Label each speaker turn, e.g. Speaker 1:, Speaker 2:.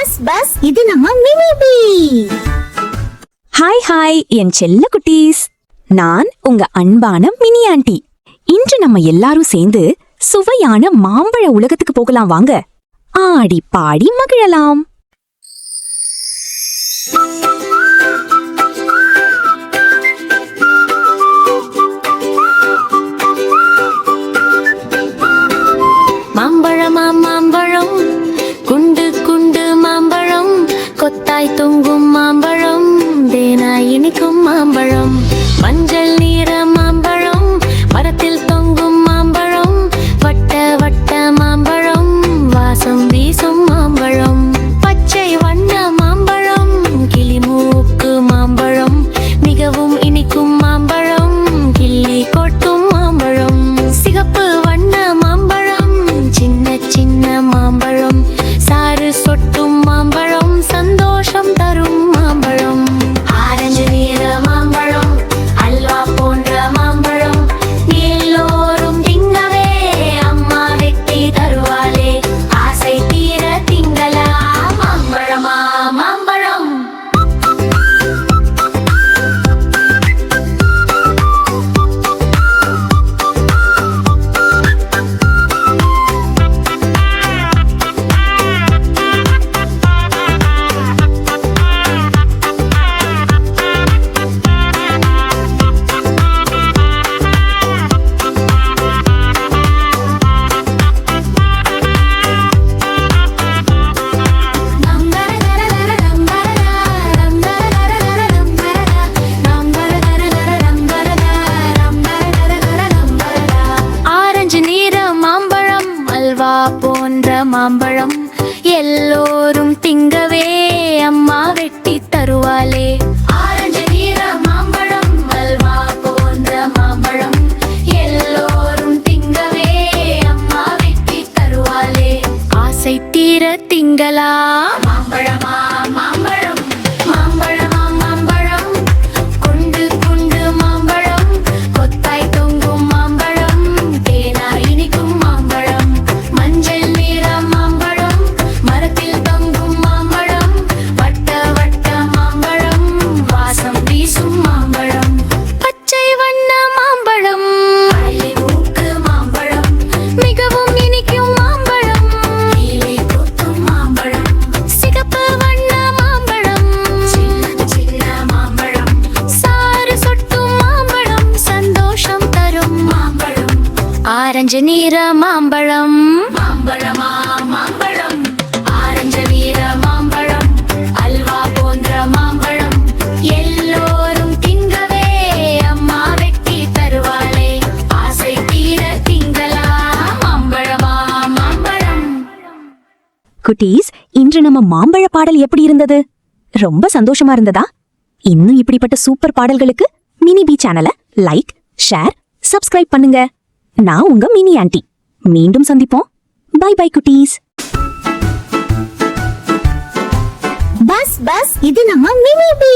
Speaker 1: Bus bus இது நம்ம mini B.
Speaker 2: Hi hi என் செல்ல குட்டீஸ், நான் உங்க அன்பான மினி ஆண்டி. இன்று நம்ம எல்லாரும் சேர்ந்து சுவையான மாம்பழ உலகத்துக்கு போகலாம் வாங்க. ஆடி பாடி மகிழலாம்.
Speaker 3: மாம்பழமாம் மாம்பழம், குண்டு குண்டு மாம்பழம், கொத்தாய் தொங்கும் மாம்பழம், தேனாய் இனிக்கும் மாம்பழம், மஞ்சள் நீர மாம்பழம், மரத்தில் தொங்கும் மாம்பழம், வட்ட வட்ட மாம்பழம், வாசம் வீசும் மாம்பழம், பச்சை வண்ண மாம்பழம், கிளிமூக்கு மாம்பழம், மிகவும் இனிக்கும் மாம்பழம், கிள்ளி கொட்டும் மாம்பழம், சிகப்பு வண்ண மாம்பழம், சின்ன சின்ன மாம்பழம், சாறு சொட்டும் மாம்பழம், சந்தோஷம் தரும் மாம்பழம், ஆரஞ்சு நிற மாம்பழம், அல்வா போன்ற மாம்பழம், எல்லோரும் திங்கவே அம்மா வெட்டி தருவாளே, ஆசை தீர திங்களா மாம்பழமா மாம்பழம். ஆரஞ்சு நீர மாம்பழம், அல்வா போன்ற மாம்பழம், எல்லோரும் திங்கவே அம்மா வெட்டி தருவாளே, ஆரஞ்சு நீர மாம்பழம், அல்வா போன்ற மாம்பழம், எல்லோரும் திங்கவே அம்மா வெட்டி தருவாளே, ஆசை தீர திங்களா மாம்பழமா மாம்பழம், மாம்பழமா மாம்பழம், குண்டு குண்டு மாம்பழம், கொத்தாய் தொங்கும் மாம்பழம், தேனாய் இனிக்கும் மாம்பழம், மஞ்சள் நிற மாம்பழம், மரத்தில் தொங்கும் மாம்பழம், வட்ட வட்ட மாம்பழம், வாசம் வீசும் மாம்பழம், பச்சை வண்ண மாம்பழம், மூக்கு மாம்பழம், மிகவும் இனிக்கும் மாம்பழம், கீழே கொத்தும் மாம்பழம், சிகப்பு வண்ண மாம்பழம், சின்ன சின்ன மாம்பழம், சாறு சொட்டும் மாம்பழம், சந்தோஷம் தரும் மாம்பழம், ஆரஞ்சு நிற மாம்பழம், மாம்பழமா மாம்பழம், ஆரஞ்சு நிற மாம்பழம், அல்வா போன்ற மாம்பழம், எல்லோரும் திங்கவே அம்மா வெட்டி தருவாளே, ஆசை தீர திங்களா மாம்பழமா மாம்பழம்.
Speaker 2: குட்டீஸ், இன்று நம்ம மாம்பழ பாடல் எப்படி இருந்தது? ரொம்ப சந்தோஷமா இருந்ததா? இன்னும் இப்படிப்பட்ட சூப்பர் பாடல்களுக்கு மினி பி சேனலை லைக், ஷேர், சப்ஸ்கிரைப் பண்ணுங்க. நான் உங்க மினி ஆண்டி. மீண்டும் சந்திப்போம். பை பை குட்டீஸ்.
Speaker 1: பஸ் பஸ் இது நம்ம மினி பி.